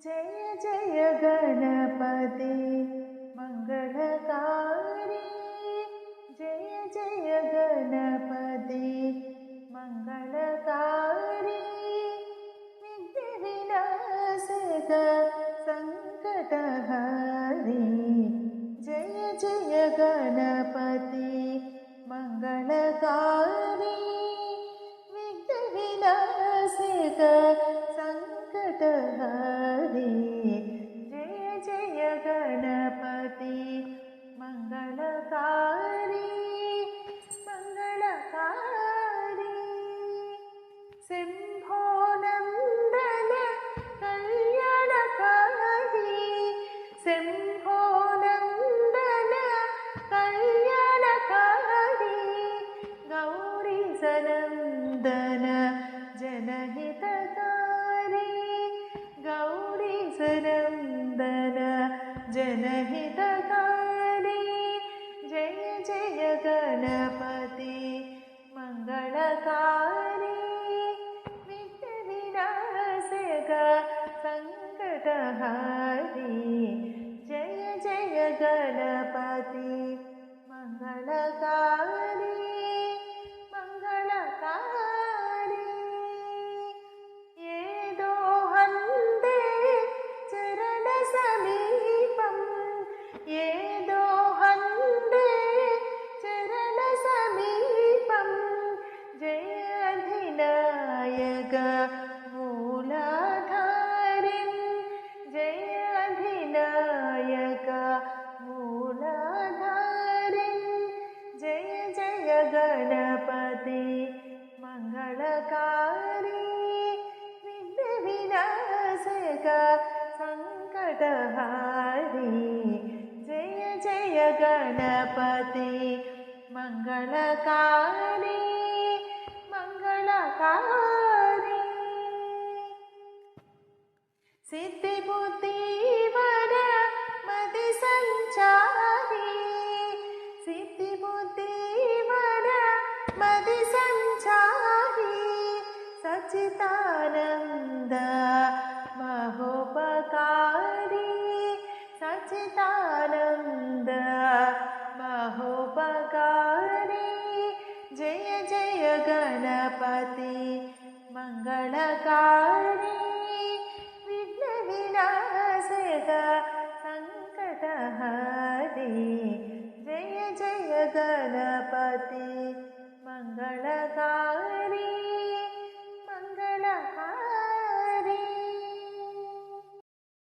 जय जय गणपति मंगलकारी। जय जय गणपति मंगलकारी। विघ्न विनाशक संकटहारी। जय जय गणपति मंगलकारी। विघ्न विनाशक संकटहारी। जय जय गणपति मंगलकारी मंगलकारी। शंभो नंदन कल्याणकारी। शंभो नंदन कल्याणकारी। गौरी सनंदन जनहितकारी। गौरी सनंदन जनहितकारी। जय जय गणपति मंगलकारी। विघ्न विनाशक संकटहारी। जय जय गणपति मंगलकारी मंगलकारी। येदो हन्ते चरण समीपं। येदो हन्ते चरण समीपं। जय अधिनायक मूलाधारिन्। जय अधिनायक मूलाधारिन्। जय जय गणपति मंगलकारी। विघ्न विनाशक संकटहारी। जय जय गणपति मंगलकारी मंगलकारी। सिद्धि